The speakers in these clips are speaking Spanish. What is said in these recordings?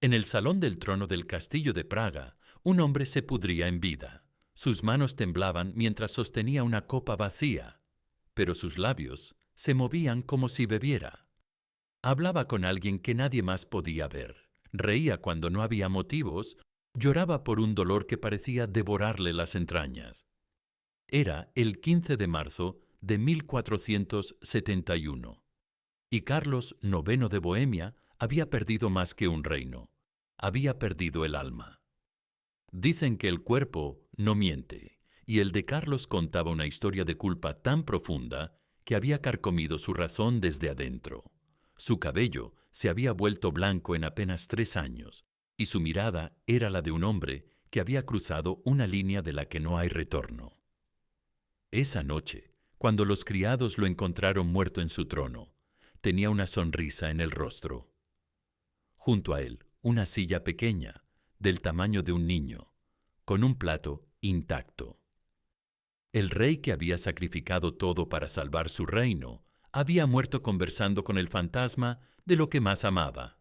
En el salón del trono del castillo de Praga, un hombre se pudría en vida. Sus manos temblaban mientras sostenía una copa vacía, pero sus labios se movían como si bebiera. Hablaba con alguien que nadie más podía ver. Reía cuando no había motivos, lloraba por un dolor que parecía devorarle las entrañas. Era el 15 de marzo de 1471, y Carlos IX de Bohemia había perdido más que un reino. Había perdido el alma. Dicen que el cuerpo no miente, y el de Carlos contaba una historia de culpa tan profunda que había carcomido su razón desde adentro. Su cabello se había vuelto blanco en apenas 3 años, y su mirada era la de un hombre que había cruzado una línea de la que no hay retorno. Esa noche, cuando los criados lo encontraron muerto en su trono, tenía una sonrisa en el rostro. Junto a él, una silla pequeña, del tamaño de un niño, con un plato intacto. El rey que había sacrificado todo para salvar su reino, había muerto conversando con el fantasma de lo que más amaba.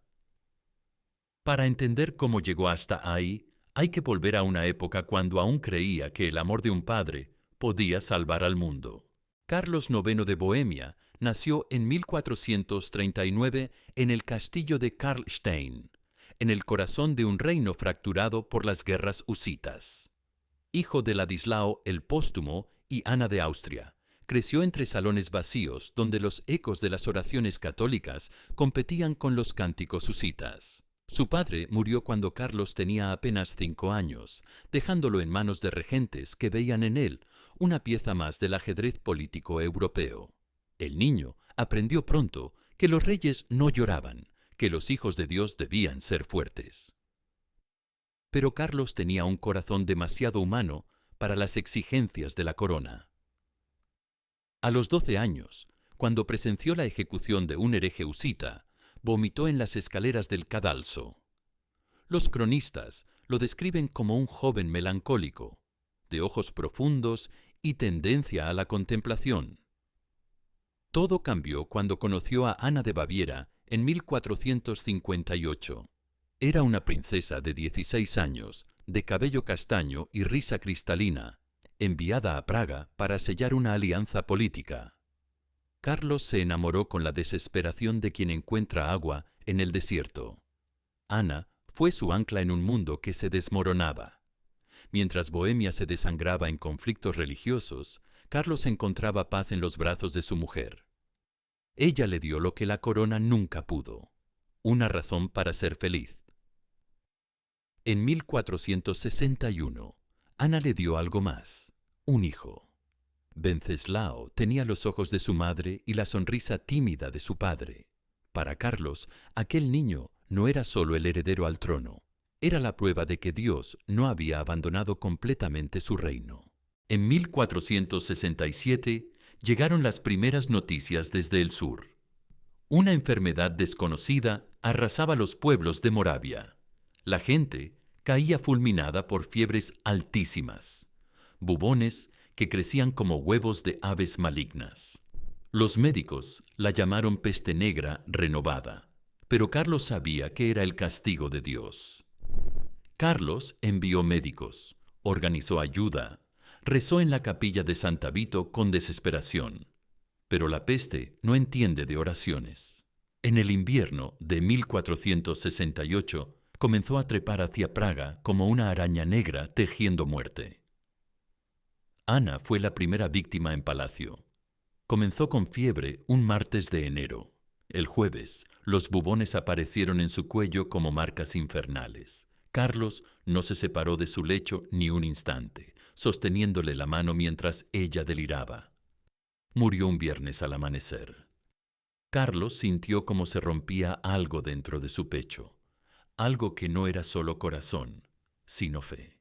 Para entender cómo llegó hasta ahí, hay que volver a una época cuando aún creía que el amor de un padre podía salvar al mundo. Carlos IX de Bohemia nació en 1439 en el castillo de Karlstein, en el corazón de un reino fracturado por las guerras husitas. Hijo de Ladislao el Póstumo y Ana de Austria, creció entre salones vacíos donde los ecos de las oraciones católicas competían con los cánticos husitas. Su padre murió cuando Carlos tenía apenas 5 años, dejándolo en manos de regentes que veían en él una pieza más del ajedrez político europeo. El niño aprendió pronto que los reyes no lloraban, que los hijos de Dios debían ser fuertes. Pero Carlos tenía un corazón demasiado humano para las exigencias de la corona. A los 12 años, cuando presenció la ejecución de un hereje husita, vomitó en las escaleras del cadalso. Los cronistas lo describen como un joven melancólico, de ojos profundos y tendencia a la contemplación. Todo cambió cuando conoció a Ana de Baviera en 1458. Era una princesa de 16 años, de cabello castaño y risa cristalina, enviada a Praga para sellar una alianza política. Carlos se enamoró con la desesperación de quien encuentra agua en el desierto. Ana fue su ancla en un mundo que se desmoronaba. Mientras Bohemia se desangraba en conflictos religiosos, Carlos encontraba paz en los brazos de su mujer. Ella le dio lo que la corona nunca pudo: una razón para ser feliz. En 1461, Ana le dio algo más: un hijo. Wenceslao tenía los ojos de su madre y la sonrisa tímida de su padre. Para Carlos, aquel niño no era solo el heredero al trono, era la prueba de que Dios no había abandonado completamente su reino. En 1467 llegaron las primeras noticias desde el sur. Una enfermedad desconocida arrasaba los pueblos de Moravia. La gente caía fulminada por fiebres altísimas, bubones que crecían como huevos de aves malignas. Los médicos la llamaron peste negra renovada, pero Carlos sabía que era el castigo de Dios. Carlos envió médicos, organizó ayuda, rezó en la capilla de Santa Vito con desesperación, pero la peste no entiende de oraciones. En el invierno de 1468 comenzó a trepar hacia Praga como una araña negra tejiendo muerte. Ana fue la primera víctima en palacio. Comenzó con fiebre un martes de enero. El jueves, los bubones aparecieron en su cuello como marcas infernales. Carlos no se separó de su lecho ni un instante, sosteniéndole la mano mientras ella deliraba. Murió un viernes al amanecer. Carlos sintió como se rompía algo dentro de su pecho, algo que no era solo corazón, sino fe.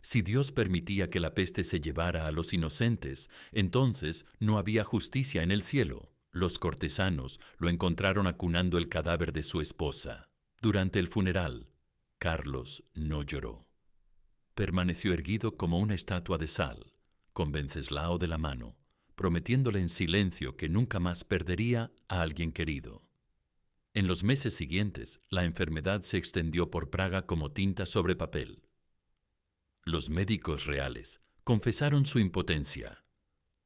Si Dios permitía que la peste se llevara a los inocentes, entonces no había justicia en el cielo. Los cortesanos lo encontraron acunando el cadáver de su esposa. Durante el funeral, Carlos no lloró. Permaneció erguido como una estatua de sal, con Wenceslao de la mano, prometiéndole en silencio que nunca más perdería a alguien querido. En los meses siguientes, la enfermedad se extendió por Praga como tinta sobre papel. Los médicos reales confesaron su impotencia.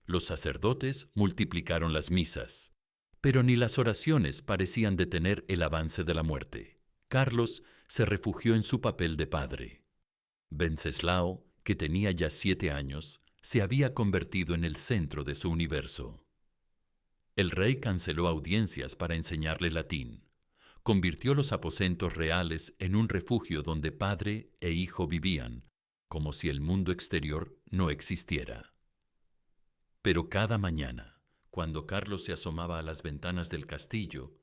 Los sacerdotes multiplicaron las misas, pero ni las oraciones parecían detener el avance de la muerte. Carlos se refugió en su papel de padre. Wenceslao, que tenía ya 7 años, se había convertido en el centro de su universo. El rey canceló audiencias para enseñarle latín. Convirtió los aposentos reales en un refugio donde padre e hijo vivían, como si el mundo exterior no existiera. Pero cada mañana, cuando Carlos se asomaba a las ventanas del castillo,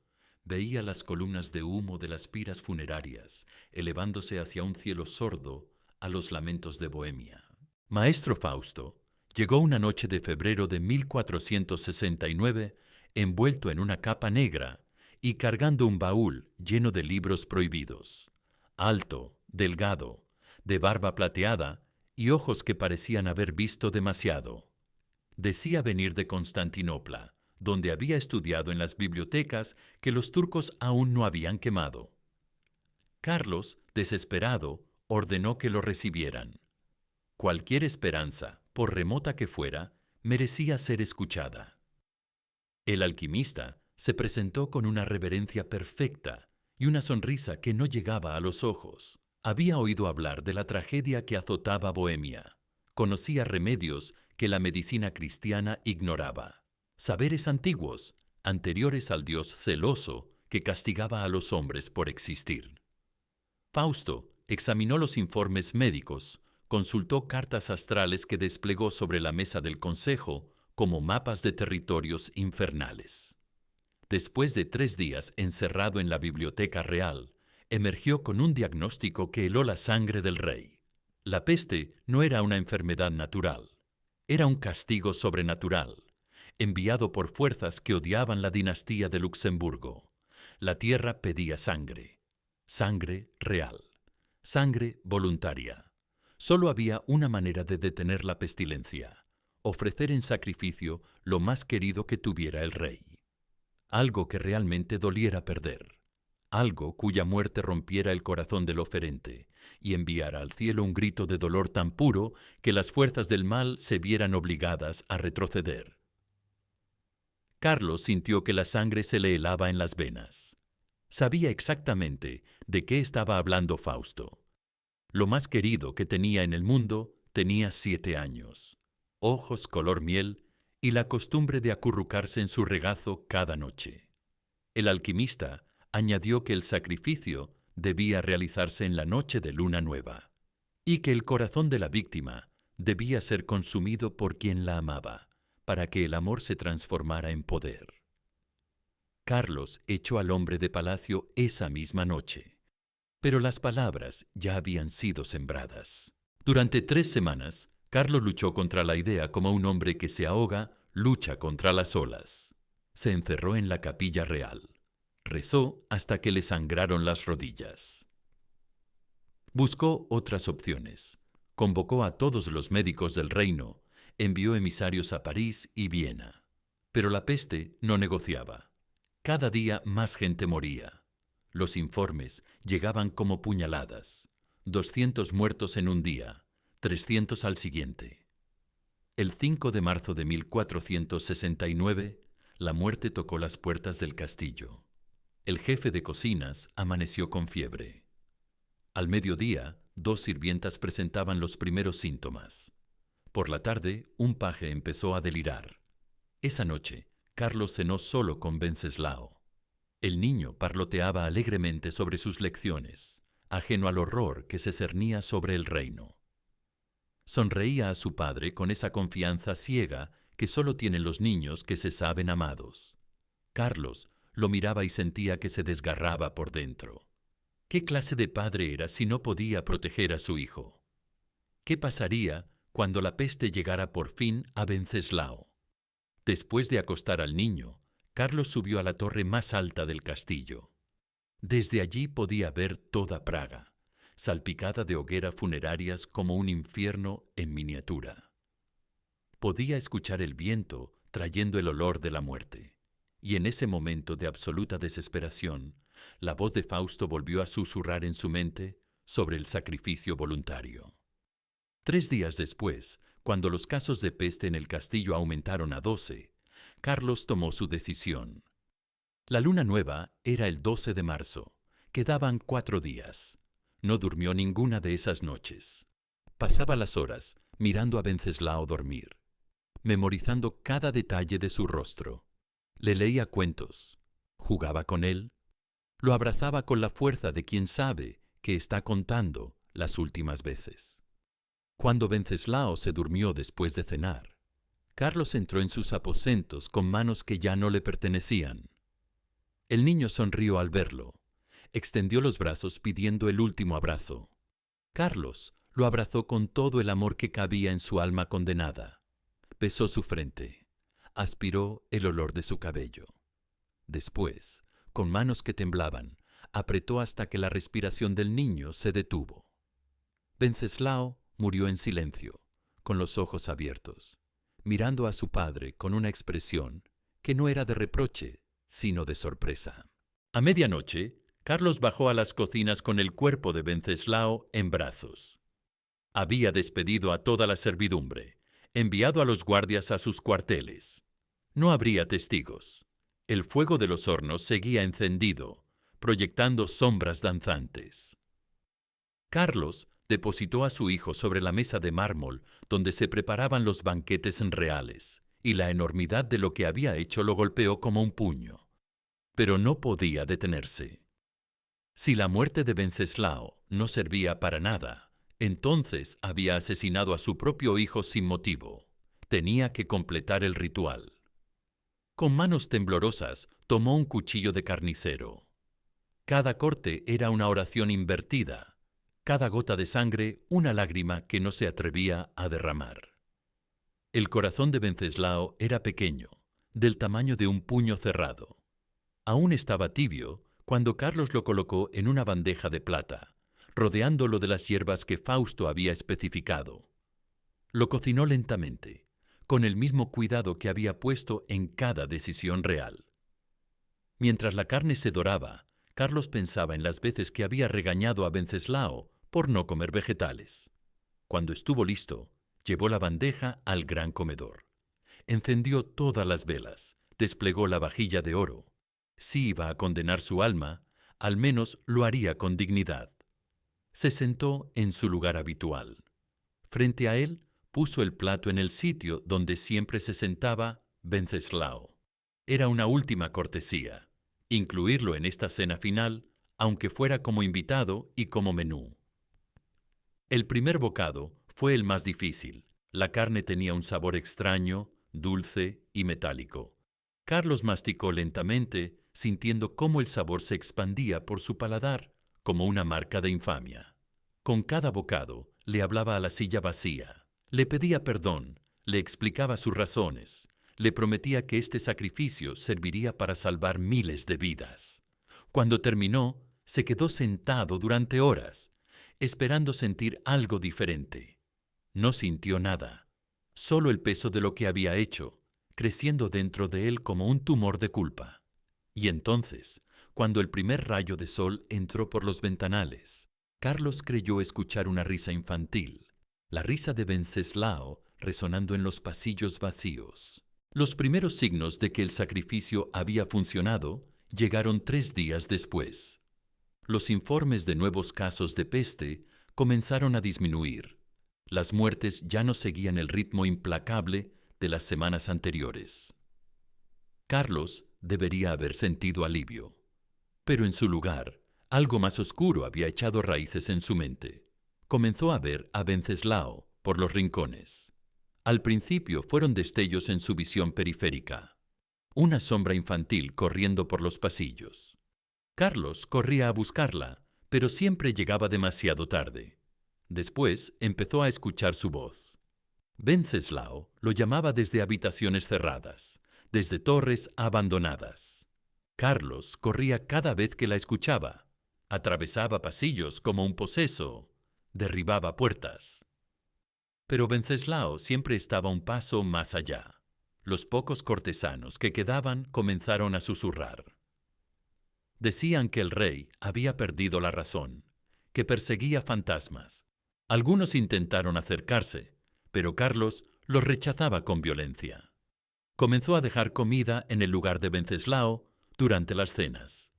veía las columnas de humo de las piras funerarias elevándose hacia un cielo sordo a los lamentos de Bohemia. Maestro Fausto llegó una noche de febrero de 1469 envuelto en una capa negra y cargando un baúl lleno de libros prohibidos. Alto, delgado, de barba plateada y ojos que parecían haber visto demasiado. Decía venir de Constantinopla, donde había estudiado en las bibliotecas que los turcos aún no habían quemado. Carlos, desesperado, ordenó que lo recibieran. Cualquier esperanza, por remota que fuera, merecía ser escuchada. El alquimista se presentó con una reverencia perfecta y una sonrisa que no llegaba a los ojos. Había oído hablar de la tragedia que azotaba Bohemia. Conocía remedios que la medicina cristiana ignoraba. Saberes antiguos, anteriores al Dios celoso que castigaba a los hombres por existir. Fausto examinó los informes médicos, consultó cartas astrales que desplegó sobre la mesa del consejo como mapas de territorios infernales. Después de 3 días encerrado en la biblioteca real, emergió con un diagnóstico que heló la sangre del rey. La peste no era una enfermedad natural, era un castigo sobrenatural, enviado por fuerzas que odiaban la dinastía de Luxemburgo. La tierra pedía sangre, sangre real, sangre voluntaria. Solo había una manera de detener la pestilencia: ofrecer en sacrificio lo más querido que tuviera el rey. Algo que realmente doliera perder, algo cuya muerte rompiera el corazón del oferente y enviara al cielo un grito de dolor tan puro que las fuerzas del mal se vieran obligadas a retroceder. Carlos sintió que la sangre se le helaba en las venas. Sabía exactamente de qué estaba hablando Fausto. Lo más querido que tenía en el mundo tenía 7 años, ojos color miel y la costumbre de acurrucarse en su regazo cada noche. El alquimista añadió que el sacrificio debía realizarse en la noche de luna nueva y que el corazón de la víctima debía ser consumido por quien la amaba, para que el amor se transformara en poder. Carlos echó al hombre de palacio esa misma noche, pero las palabras ya habían sido sembradas. Durante 3 semanas, Carlos luchó contra la idea como un hombre que se ahoga lucha contra las olas. Se encerró en la capilla real. Rezó hasta que le sangraron las rodillas. Buscó otras opciones. Convocó a todos los médicos del reino, envió emisarios a París y Viena. Pero la peste no negociaba. Cada día más gente moría. Los informes llegaban como puñaladas. 200 muertos en un día, 300 al siguiente. El 5 de marzo de 1469, la muerte tocó las puertas del castillo. El jefe de cocinas amaneció con fiebre. Al mediodía, 2 sirvientas presentaban los primeros síntomas. Por la tarde, un paje empezó a delirar. Esa noche, Carlos cenó solo con Wenceslao. El niño parloteaba alegremente sobre sus lecciones, ajeno al horror que se cernía sobre el reino. Sonreía a su padre con esa confianza ciega que solo tienen los niños que se saben amados. Carlos lo miraba y sentía que se desgarraba por dentro. ¿Qué clase de padre era si no podía proteger a su hijo? ¿Qué pasaría cuando la peste llegara por fin a Wenceslao? Después de acostar al niño, Carlos subió a la torre más alta del castillo. Desde allí podía ver toda Praga, salpicada de hogueras funerarias como un infierno en miniatura. Podía escuchar el viento trayendo el olor de la muerte, Y en ese momento de absoluta desesperación, la voz de Fausto volvió a susurrar en su mente sobre el sacrificio voluntario. 3 días después, cuando los casos de peste en el castillo aumentaron a 12, Carlos tomó su decisión. La luna nueva era el 12 de marzo. Quedaban 4 días. No durmió ninguna de esas noches. Pasaba las horas mirando a Wenceslao dormir, memorizando cada detalle de su rostro. Le leía cuentos, jugaba con él, lo abrazaba con la fuerza de quien sabe que está contando las últimas veces. Cuando Wenceslao se durmió después de cenar, Carlos entró en sus aposentos con manos que ya no le pertenecían. El niño sonrió al verlo, extendió los brazos pidiendo el último abrazo. Carlos lo abrazó con todo el amor que cabía en su alma condenada. Besó su frente, aspiró el olor de su cabello. Después, con manos que temblaban, apretó hasta que la respiración del niño se detuvo. Wenceslao murió en silencio, con los ojos abiertos, mirando a su padre con una expresión que no era de reproche, sino de sorpresa. A medianoche, Carlos bajó a las cocinas con el cuerpo de Wenceslao en brazos. Había despedido a toda la servidumbre, enviado a los guardias a sus cuarteles. No habría testigos. El fuego de los hornos seguía encendido, proyectando sombras danzantes. Carlos depositó a su hijo sobre la mesa de mármol donde se preparaban los banquetes reales, y la enormidad de lo que había hecho lo golpeó como un puño. Pero no podía detenerse. Si la muerte de Wenceslao no servía para nada, entonces había asesinado a su propio hijo sin motivo. Tenía que completar el ritual. Con manos temblorosas tomó un cuchillo de carnicero. Cada corte era una oración invertida, cada gota de sangre una lágrima que no se atrevía a derramar. El corazón de Wenceslao era pequeño, del tamaño de un puño cerrado. Aún estaba tibio cuando Carlos lo colocó en una bandeja de plata, rodeándolo de las hierbas que Fausto había especificado. Lo cocinó lentamente, con el mismo cuidado que había puesto en cada decisión real. Mientras la carne se doraba, Carlos pensaba en las veces que había regañado a Wenceslao por no comer vegetales. Cuando estuvo listo, llevó la bandeja al gran comedor. Encendió todas las velas, desplegó la vajilla de oro. Si iba a condenar su alma, al menos lo haría con dignidad. Se sentó en su lugar habitual. Frente a él, puso el plato en el sitio donde siempre se sentaba Wenceslao. Era una última cortesía, incluirlo en esta cena final, aunque fuera como invitado y como menú. El primer bocado fue el más difícil. La carne tenía un sabor extraño, dulce y metálico. Carlos masticó lentamente, sintiendo cómo el sabor se expandía por su paladar como una marca de infamia. Con cada bocado le hablaba a la silla vacía, le pedía perdón, le explicaba sus razones, le prometía que este sacrificio serviría para salvar miles de vidas. Cuando terminó, se quedó sentado durante horas, esperando sentir algo diferente. No sintió nada, solo el peso de lo que había hecho, creciendo dentro de él como un tumor de culpa. Y entonces, cuando el primer rayo de sol entró por los ventanales, Carlos creyó escuchar una risa infantil, la risa de Wenceslao resonando en los pasillos vacíos. Los primeros signos de que el sacrificio había funcionado llegaron 3 días después. Los informes de nuevos casos de peste comenzaron a disminuir. Las muertes ya no seguían el ritmo implacable de las semanas anteriores. Carlos debería haber sentido alivio. Pero en su lugar, algo más oscuro había echado raíces en su mente. Comenzó a ver a Wenceslao por los rincones. Al principio fueron destellos en su visión periférica. Una sombra infantil corriendo por los pasillos. Carlos corría a buscarla, pero siempre llegaba demasiado tarde. Después empezó a escuchar su voz. Wenceslao lo llamaba desde habitaciones cerradas, desde torres abandonadas. Carlos corría cada vez que la escuchaba, atravesaba pasillos como un poseso, derribaba puertas. Pero Wenceslao siempre estaba un paso más allá. Los pocos cortesanos que quedaban comenzaron a susurrar. Decían que el rey había perdido la razón, que perseguía fantasmas. Algunos intentaron acercarse, pero Carlos los rechazaba con violencia. Comenzó a dejar comida en el lugar de Venceslao durante las cenas.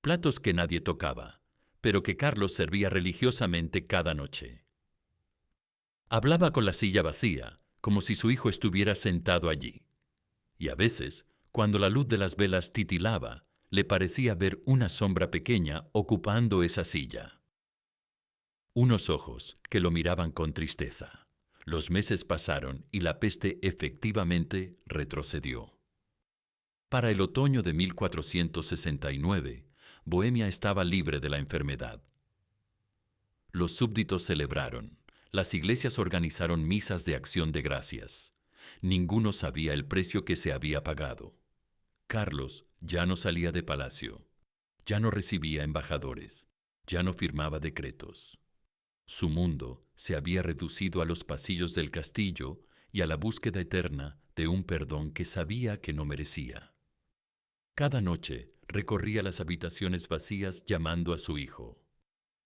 Platos que nadie tocaba, pero que Carlos servía religiosamente cada noche. Hablaba con la silla vacía, como si su hijo estuviera sentado allí. Y a veces, cuando la luz de las velas titilaba, le parecía ver una sombra pequeña ocupando esa silla. Unos ojos que lo miraban con tristeza. Los meses pasaron y la peste efectivamente retrocedió. Para el otoño de 1469, Bohemia estaba libre de la enfermedad. Los súbditos celebraron. Las iglesias organizaron misas de acción de gracias. Ninguno sabía el precio que se había pagado. Carlos ya no salía de palacio, ya no recibía embajadores, ya no firmaba decretos. Su mundo se había reducido a los pasillos del castillo y a la búsqueda eterna de un perdón que sabía que no merecía. Cada noche recorría las habitaciones vacías llamando a su hijo.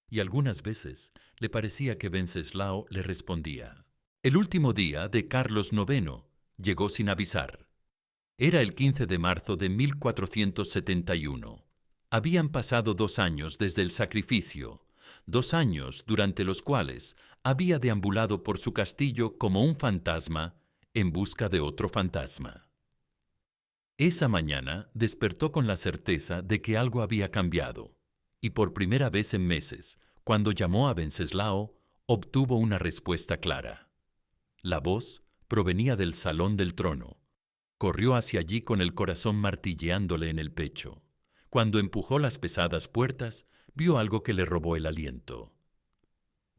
Y algunas veces le parecía que Venceslao le respondía. El último día de Carlos IX llegó sin avisar. Era el 15 de marzo de 1471. Habían pasado 2 años desde el sacrificio, 2 años durante los cuales había deambulado por su castillo como un fantasma en busca de otro fantasma. Esa mañana despertó con la certeza de que algo había cambiado, y por primera vez en meses, cuando llamó a Venceslao, obtuvo una respuesta clara. La voz provenía del salón del trono. Corrió hacia allí con el corazón martilleándole en el pecho. Cuando empujó las pesadas puertas, vio algo que le robó el aliento.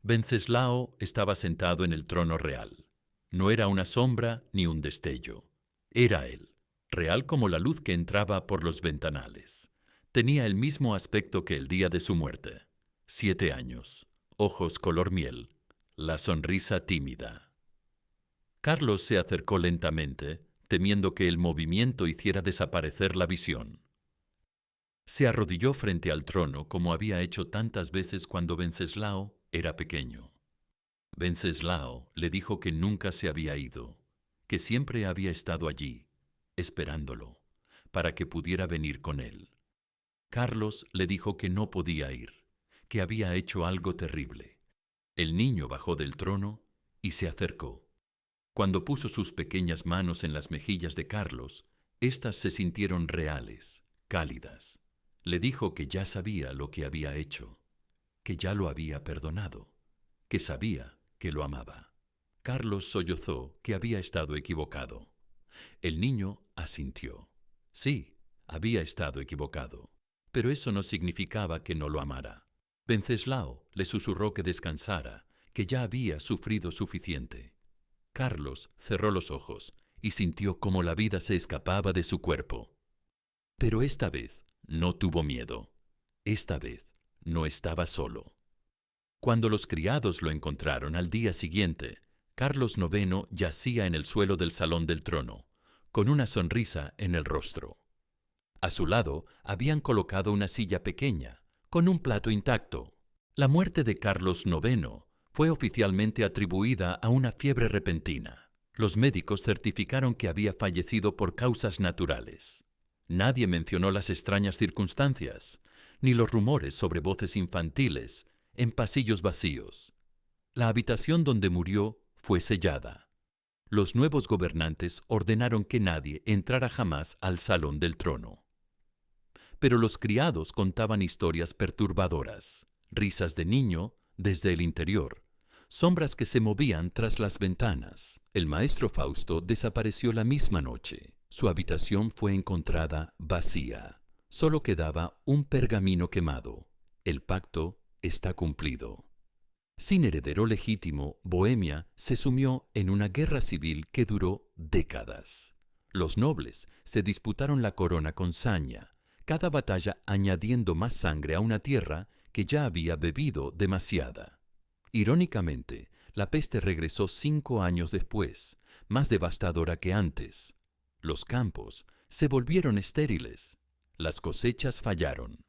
Venceslao estaba sentado en el trono real. No era una sombra ni un destello. Era él, real como la luz que entraba por los ventanales. Tenía el mismo aspecto que el día de su muerte. 7 años, ojos color miel, la sonrisa tímida. Carlos se acercó lentamente, temiendo que el movimiento hiciera desaparecer la visión. Se arrodilló frente al trono como había hecho tantas veces cuando Venceslao era pequeño. Venceslao le dijo que nunca se había ido, que siempre había estado allí, esperándolo, para que pudiera venir con él. Carlos le dijo que no podía ir, que había hecho algo terrible. El niño bajó del trono y se acercó. Cuando puso sus pequeñas manos en las mejillas de Carlos, éstas se sintieron reales, cálidas. Le dijo que ya sabía lo que había hecho, que ya lo había perdonado, que sabía que lo amaba. Carlos sollozó que había estado equivocado. El niño asintió. Sí, había estado equivocado, pero eso no significaba que no lo amara. Venceslao le susurró que descansara, que ya había sufrido suficiente. Carlos cerró los ojos y sintió cómo la vida se escapaba de su cuerpo. Pero esta vez no tuvo miedo. Esta vez no estaba solo. Cuando los criados lo encontraron al día siguiente, Carlos IX yacía en el suelo del salón del trono, con una sonrisa en el rostro. A su lado habían colocado una silla pequeña, con un plato intacto. La muerte de Carlos IX fue oficialmente atribuida a una fiebre repentina. Los médicos certificaron que había fallecido por causas naturales. Nadie mencionó las extrañas circunstancias, ni los rumores sobre voces infantiles en pasillos vacíos. La habitación donde murió fue sellada. Los nuevos gobernantes ordenaron que nadie entrara jamás al salón del trono. Pero los criados contaban historias perturbadoras, risas de niño desde el interior, sombras que se movían tras las ventanas. El maestro Fausto desapareció la misma noche. Su habitación fue encontrada vacía. Solo quedaba un pergamino quemado. El pacto está cumplido. Sin heredero legítimo, Bohemia se sumió en una guerra civil que duró décadas. Los nobles se disputaron la corona con saña, cada batalla añadiendo más sangre a una tierra que ya había bebido demasiada. Irónicamente, la peste regresó 5 años después, más devastadora que antes. Los campos se volvieron estériles. Las cosechas fallaron.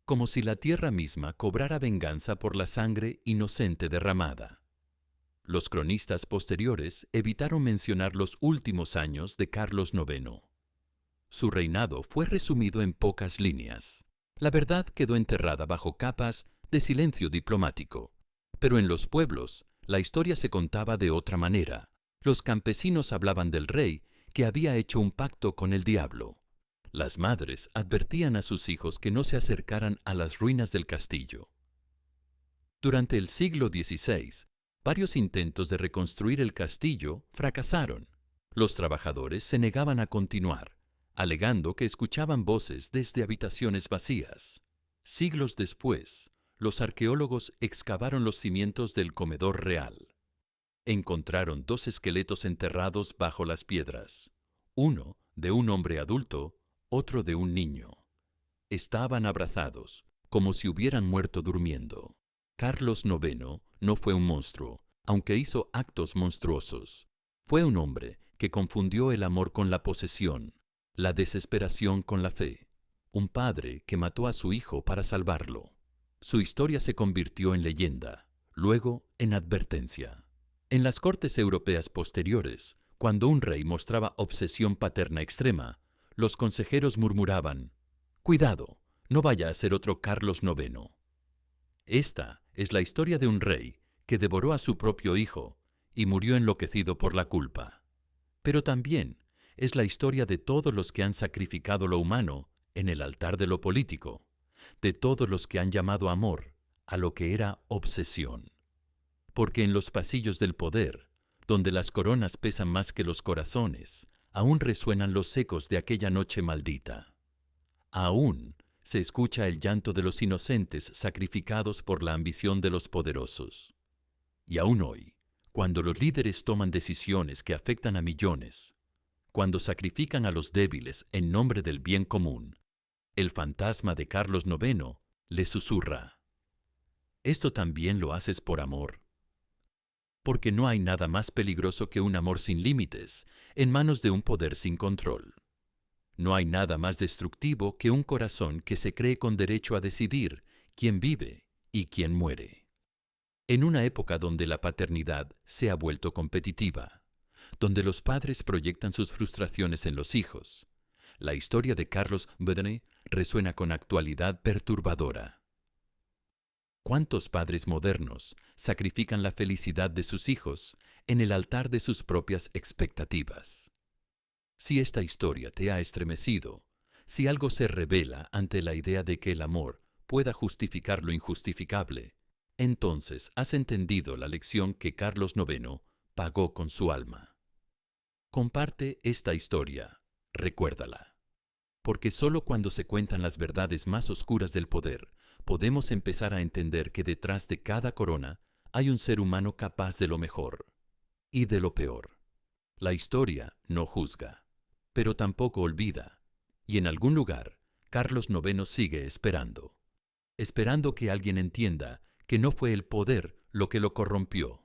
Como si la tierra misma cobrara venganza por la sangre inocente derramada. Los cronistas posteriores evitaron mencionar los últimos años de Carlos IX. Su reinado fue resumido en pocas líneas. La verdad quedó enterrada bajo capas de silencio diplomático. Pero en los pueblos, la historia se contaba de otra manera. Los campesinos hablaban del rey que había hecho un pacto con el diablo. Las madres advertían a sus hijos que no se acercaran a las ruinas del castillo. Durante el siglo XVI, varios intentos de reconstruir el castillo fracasaron. Los trabajadores se negaban a continuar, alegando que escuchaban voces desde habitaciones vacías. Siglos después, los arqueólogos excavaron los cimientos del comedor real. Encontraron 2 esqueletos enterrados bajo las piedras, uno de un hombre adulto, otro de un niño. Estaban abrazados, como si hubieran muerto durmiendo. Carlos IX no fue un monstruo, aunque hizo actos monstruosos. Fue un hombre que confundió el amor con la posesión, la desesperación con la fe. Un padre que mató a su hijo para salvarlo. Su historia se convirtió en leyenda, luego en advertencia. En las cortes europeas posteriores, cuando un rey mostraba obsesión paterna extrema, los consejeros murmuraban: «Cuidado, no vaya a ser otro Carlos IX». Esta es la historia de un rey que devoró a su propio hijo y murió enloquecido por la culpa. Pero también es la historia de todos los que han sacrificado lo humano en el altar de lo político, de todos los que han llamado amor a lo que era obsesión. Porque en los pasillos del poder, donde las coronas pesan más que los corazones, aún resuenan los ecos de aquella noche maldita. Aún se escucha el llanto de los inocentes sacrificados por la ambición de los poderosos. Y aún hoy, cuando los líderes toman decisiones que afectan a millones, cuando sacrifican a los débiles en nombre del bien común, el fantasma de Carlos IX les susurra: «¿Esto también lo haces por amor?». Porque no hay nada más peligroso que un amor sin límites, en manos de un poder sin control. No hay nada más destructivo que un corazón que se cree con derecho a decidir quién vive y quién muere. En una época donde la paternidad se ha vuelto competitiva, donde los padres proyectan sus frustraciones en los hijos, la historia de Carlos IX resuena con actualidad perturbadora. ¿Cuántos padres modernos sacrifican la felicidad de sus hijos en el altar de sus propias expectativas? Si esta historia te ha estremecido, si algo se revela ante la idea de que el amor pueda justificar lo injustificable, entonces has entendido la lección que Carlos IX pagó con su alma. Comparte esta historia, recuérdala. Porque sólo cuando se cuentan las verdades más oscuras del poder, podemos empezar a entender que detrás de cada corona hay un ser humano capaz de lo mejor y de lo peor. La historia no juzga, pero tampoco olvida, y en algún lugar Carlos IX sigue esperando. Esperando que alguien entienda que no fue el poder lo que lo corrompió,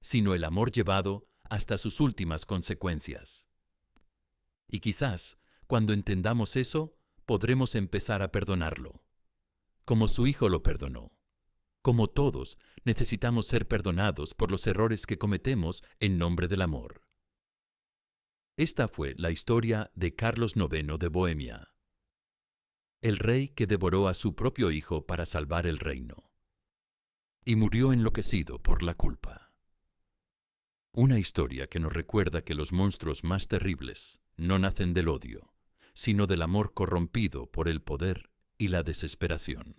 sino el amor llevado hasta sus últimas consecuencias. Y quizás, cuando entendamos eso, podremos empezar a perdonarlo, como su hijo lo perdonó. Como todos, necesitamos ser perdonados por los errores que cometemos en nombre del amor. Esta fue la historia de Carlos IX de Bohemia, el rey que devoró a su propio hijo para salvar el reino, y murió enloquecido por la culpa. Una historia que nos recuerda que los monstruos más terribles no nacen del odio, sino del amor corrompido por el poder y la desesperación.